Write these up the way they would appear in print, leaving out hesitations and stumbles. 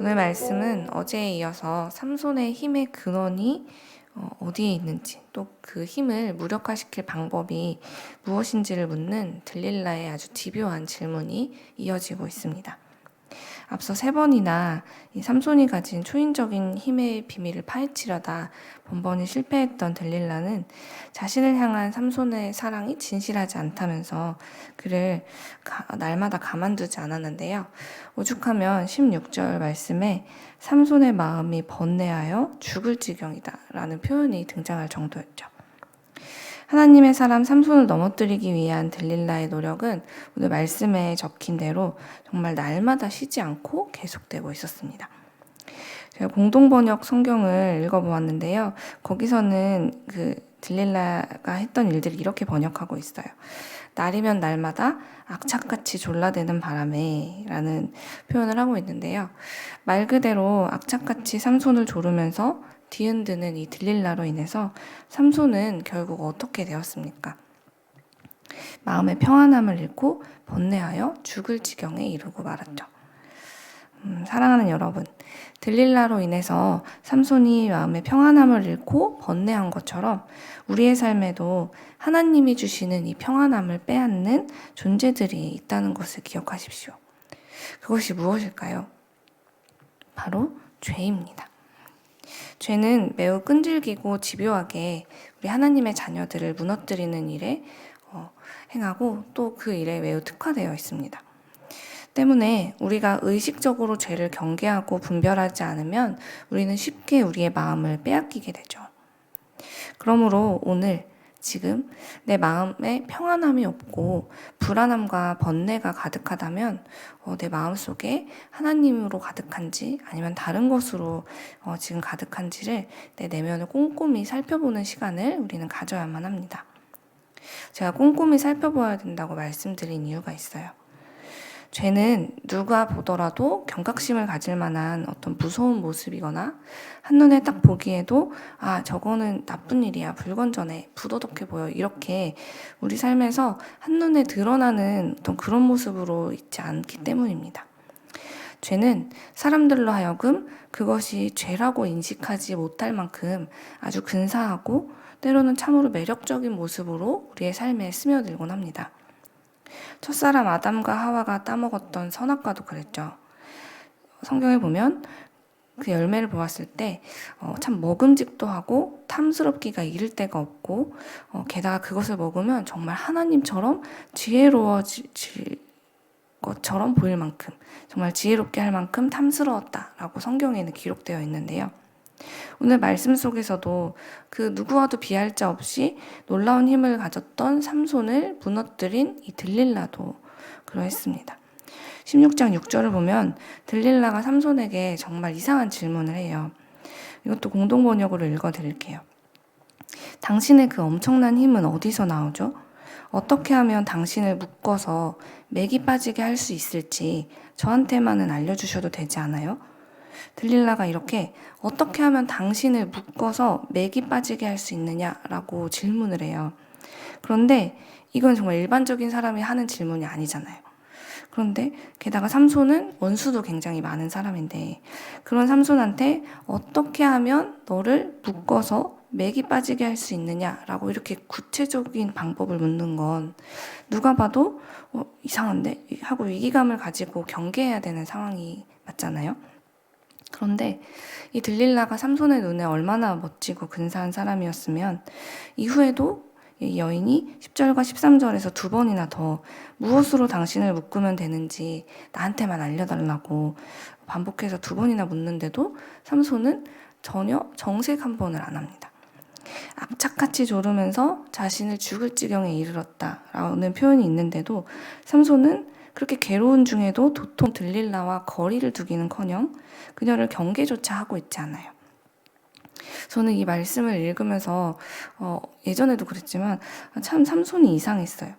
오늘 말씀은 어제에 이어서 삼손의 힘의 근원이 어디에 있는지, 또 그 힘을 무력화시킬 방법이 무엇인지를 묻는 들릴라의 아주 집요한 질문이 이어지고 있습니다. 앞서 3번이나 이 삼손이 가진 초인적인 힘의 비밀을 파헤치려다 번번이 실패했던 들릴라는 자신을 향한 삼손의 사랑이 진실하지 않다면서 그를 날마다 가만두지 않았는데요. 오죽하면 16절 말씀에 삼손의 마음이 번뇌하여 죽을 지경이다 라는 표현이 등장할 정도였죠. 하나님의 사람 삼손을 넘어뜨리기 위한 들릴라의 노력은 오늘 말씀에 적힌 대로 정말 날마다 쉬지 않고 계속되고 있었습니다. 제가 공동번역 성경을 읽어보았는데요. 거기서는 그 들릴라가 했던 일들을 이렇게 번역하고 있어요. 날이면 날마다 악착같이 졸라대는 바람에 라는 표현을 하고 있는데요. 말 그대로 악착같이 삼손을 조르면서 뒤흔드는 이 들릴라로 인해서 삼손은 결국 어떻게 되었습니까? 마음의 평안함을 잃고 번뇌하여 죽을 지경에 이르고 말았죠. 사랑하는 여러분, 들릴라로 인해서 삼손이 마음의 평안함을 잃고 번뇌한 것처럼 우리의 삶에도 하나님이 주시는 이 평안함을 빼앗는 존재들이 있다는 것을 기억하십시오. 그것이 무엇일까요? 바로 죄입니다. 죄는 매우 끈질기고 집요하게 우리 하나님의 자녀들을 무너뜨리는 일에 행하고 또 그 일에 매우 특화되어 있습니다. 때문에 우리가 의식적으로 죄를 경계하고 분별하지 않으면 우리는 쉽게 우리의 마음을 빼앗기게 되죠. 그러므로 오늘 지금 내 마음에 평안함이 없고 불안함과 번뇌가 가득하다면 내 마음속에 하나님으로 가득한지 아니면 다른 것으로 지금 가득한지를 내 내면을 꼼꼼히 살펴보는 시간을 우리는 가져야만 합니다. 제가 꼼꼼히 살펴봐야 된다고 말씀드린 이유가 있어요. 죄는 누가 보더라도 경각심을 가질 만한 어떤 무서운 모습이거나 한눈에 딱 보기에도 저거는 나쁜 일이야, 불건전해, 부도덕해 보여 이렇게 우리 삶에서 한눈에 드러나는 어떤 그런 모습으로 있지 않기 때문입니다. 죄는 사람들로 하여금 그것이 죄라고 인식하지 못할 만큼 아주 근사하고 때로는 참으로 매력적인 모습으로 우리의 삶에 스며들곤 합니다. 첫사람 아담과 하와가 따먹었던 선악과도 그랬죠. 성경에 보면 그 열매를 보았을 때 참 먹음직도 하고 탐스럽기가 이를 데가 없고 게다가 그것을 먹으면 정말 하나님처럼 지혜로워질 것처럼 보일 만큼 정말 지혜롭게 할 만큼 탐스러웠다라고 성경에는 기록되어 있는데요. 오늘 말씀 속에서도 그 누구와도 비할 자 없이 놀라운 힘을 가졌던 삼손을 무너뜨린 이 들릴라도 그러했습니다. 16장 6절을 보면 들릴라가 삼손에게 정말 이상한 질문을 해요. 이것도 공동번역으로 읽어드릴게요. 당신의 그 엄청난 힘은 어디서 나오죠? 어떻게 하면 당신을 묶어서 맥이 빠지게 할 수 있을지 저한테만은 알려주셔도 되지 않아요? 들릴라가 이렇게 어떻게 하면 당신을 묶어서 맥이 빠지게 할 수 있느냐라고 질문을 해요. 그런데 이건 정말 일반적인 사람이 하는 질문이 아니잖아요. 그런데 게다가 삼손은 원수도 굉장히 많은 사람인데 그런 삼손한테 어떻게 하면 너를 묶어서 맥이 빠지게 할 수 있느냐라고 이렇게 구체적인 방법을 묻는 건 누가 봐도 이상한데 하고 위기감을 가지고 경계해야 되는 상황이 맞잖아요. 그런데 이 들릴라가 삼손의 눈에 얼마나 멋지고 근사한 사람이었으면 이후에도 이 여인이 10절과 13절에서 2번이나 더 무엇으로 당신을 묶으면 되는지 나한테만 알려달라고 반복해서 2번이나 묻는데도 삼손은 전혀 정색 한 번을 안 합니다. 악착같이 조르면서 자신을 죽을 지경에 이르렀다라는 표현이 있는데도 삼손은 그렇게 괴로운 중에도 도통 들릴라와 거리를 두기는커녕 그녀를 경계조차 하고 있지 않아요. 저는 이 말씀을 읽으면서 예전에도 그랬지만 참 삼손이 이상했어요.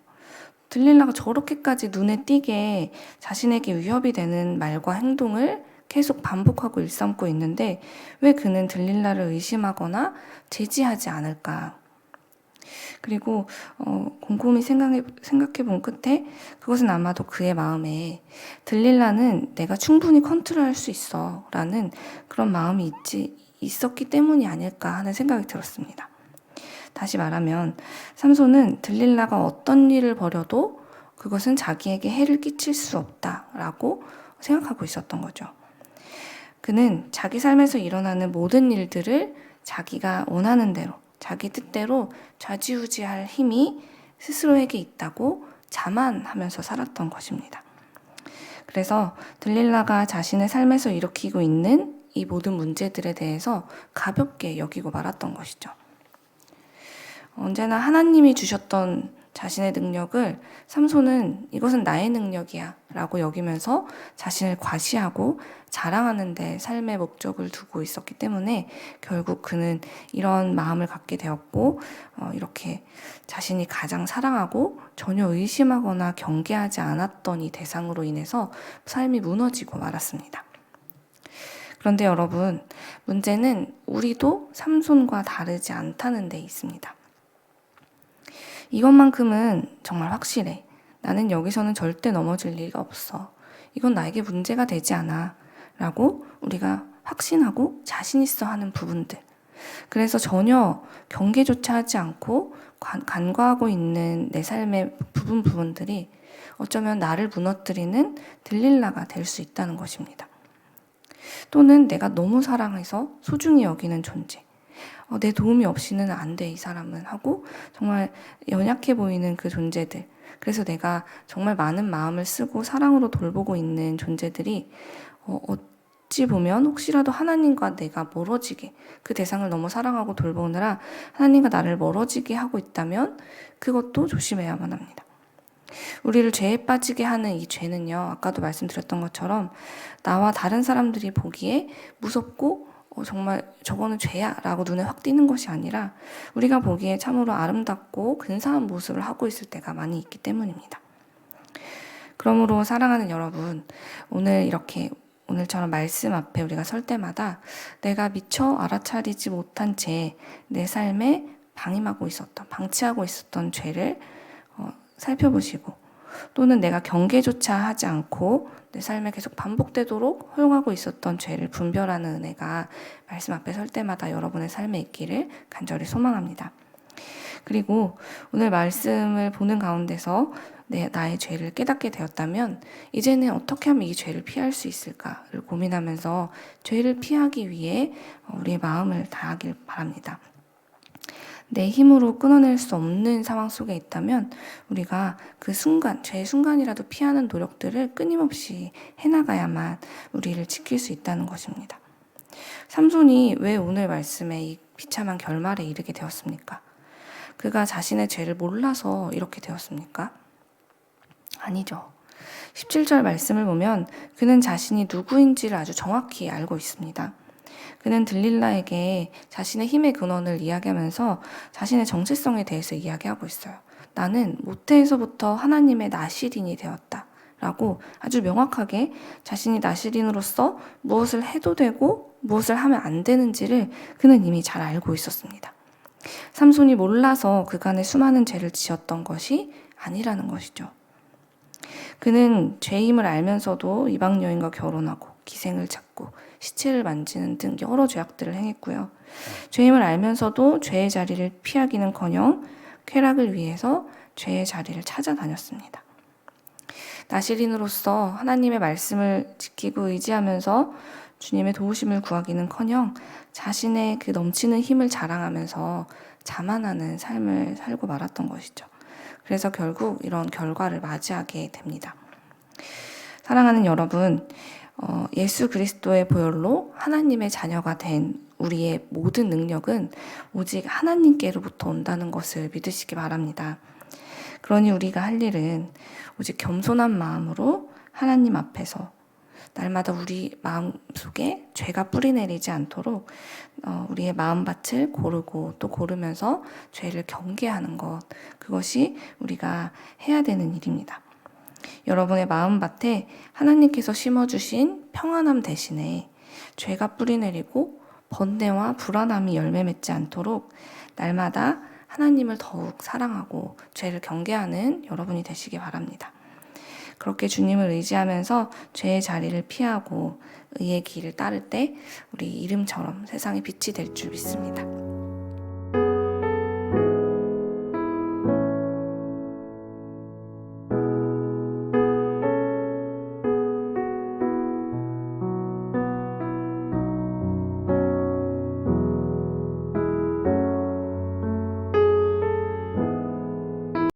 들릴라가 저렇게까지 눈에 띄게 자신에게 위협이 되는 말과 행동을 계속 반복하고 일삼고 있는데 왜 그는 들릴라를 의심하거나 제지하지 않을까? 그리고 곰곰이 생각해 본 끝에 그것은 아마도 그의 마음에 들릴라는 내가 충분히 컨트롤할 수 있어 라는 그런 마음이 있었기 때문이 아닐까 하는 생각이 들었습니다. 다시 말하면 삼손은 들릴라가 어떤 일을 벌여도 그것은 자기에게 해를 끼칠 수 없다라고 생각하고 있었던 거죠. 그는 자기 삶에서 일어나는 모든 일들을 자기가 원하는 대로, 자기 뜻대로 좌지우지할 힘이 스스로에게 있다고 자만하면서 살았던 것입니다. 그래서 들릴라가 자신의 삶에서 일으키고 있는 이 모든 문제들에 대해서 가볍게 여기고 말았던 것이죠. 언제나 하나님이 주셨던 자신의 능력을 삼손은 이것은 나의 능력이야 라고 여기면서 자신을 과시하고 자랑하는 데 삶의 목적을 두고 있었기 때문에 결국 그는 이런 마음을 갖게 되었고 이렇게 자신이 가장 사랑하고 전혀 의심하거나 경계하지 않았던 이 대상으로 인해서 삶이 무너지고 말았습니다. 그런데 여러분, 문제는 우리도 삼손과 다르지 않다는 데 있습니다. 이것만큼은 정말 확실해. 나는 여기서는 절대 넘어질 리가 없어. 이건 나에게 문제가 되지 않아. 라고 우리가 확신하고 자신 있어 하는 부분들. 그래서 전혀 경계조차 하지 않고 간과하고 있는 내 삶의 부분들이 어쩌면 나를 무너뜨리는 들릴라가 될 수 있다는 것입니다. 또는 내가 너무 사랑해서 소중히 여기는 존재. 내 도움이 없이는 안 돼, 이 사람은 하고 정말 연약해 보이는 그 존재들. 그래서 내가 정말 많은 마음을 쓰고 사랑으로 돌보고 있는 존재들이 어찌 보면 혹시라도 하나님과 내가 멀어지게, 그 대상을 너무 사랑하고 돌보느라 하나님과 나를 멀어지게 하고 있다면 그것도 조심해야만 합니다. 우리를 죄에 빠지게 하는 이 죄는요, 아까도 말씀드렸던 것처럼 나와 다른 사람들이 보기에 무섭고 정말 저거는 죄야 라고 눈에 확 띄는 것이 아니라 우리가 보기에 참으로 아름답고 근사한 모습을 하고 있을 때가 많이 있기 때문입니다. 그러므로 사랑하는 여러분, 오늘처럼 말씀 앞에 우리가 설 때마다 내가 미처 알아차리지 못한 채 내 삶에 방치하고 있었던 죄를 살펴보시고, 또는 내가 경계조차 하지 않고 내 삶에 계속 반복되도록 허용하고 있었던 죄를 분별하는 은혜가 말씀 앞에 설 때마다 여러분의 삶에 있기를 간절히 소망합니다. 그리고 오늘 말씀을 보는 가운데서 나의 죄를 깨닫게 되었다면 이제는 어떻게 하면 이 죄를 피할 수 있을까를 고민하면서 죄를 피하기 위해 우리의 마음을 다하길 바랍니다. 내 힘으로 끊어낼 수 없는 상황 속에 있다면 우리가 그 순간, 죄의 순간이라도 피하는 노력들을 끊임없이 해나가야만 우리를 지킬 수 있다는 것입니다. 삼손이 왜 오늘 말씀에 이 비참한 결말에 이르게 되었습니까? 그가 자신의 죄를 몰라서 이렇게 되었습니까? 아니죠. 17절 말씀을 보면 그는 자신이 누구인지를 아주 정확히 알고 있습니다. 그는 들릴라에게 자신의 힘의 근원을 이야기하면서 자신의 정체성에 대해서 이야기하고 있어요. 나는 모태에서부터 하나님의 나실인이 되었다 라고 아주 명확하게 자신이 나실인으로서 무엇을 해도 되고 무엇을 하면 안 되는지를 그는 이미 잘 알고 있었습니다. 삼손이 몰라서 그간의 수많은 죄를 지었던 것이 아니라는 것이죠. 그는 죄임을 알면서도 이방 여인과 결혼하고 기생을 찾고 시체를 만지는 등 여러 죄악들을 행했고요. 죄임을 알면서도 죄의 자리를 피하기는커녕 쾌락을 위해서 죄의 자리를 찾아다녔습니다. 나실인으로서 하나님의 말씀을 지키고 의지하면서 주님의 도우심을 구하기는커녕 자신의 그 넘치는 힘을 자랑하면서 자만하는 삶을 살고 말았던 것이죠. 그래서 결국 이런 결과를 맞이하게 됩니다. 사랑하는 여러분, 예수 그리스도의 보혈로 하나님의 자녀가 된 우리의 모든 능력은 오직 하나님께로부터 온다는 것을 믿으시기 바랍니다. 그러니 우리가 할 일은 오직 겸손한 마음으로 하나님 앞에서 날마다 우리 마음속에 죄가 뿌리내리지 않도록 우리의 마음밭을 고르고 또 고르면서 죄를 경계하는 것, 그것이 우리가 해야 되는 일입니다. 여러분의 마음밭에 하나님께서 심어주신 평안함 대신에 죄가 뿌리내리고 번뇌와 불안함이 열매 맺지 않도록 날마다 하나님을 더욱 사랑하고 죄를 경계하는 여러분이 되시기 바랍니다. 그렇게 주님을 의지하면서 죄의 자리를 피하고 의의 길을 따를 때 우리 이름처럼 세상의 빛이 될 줄 믿습니다.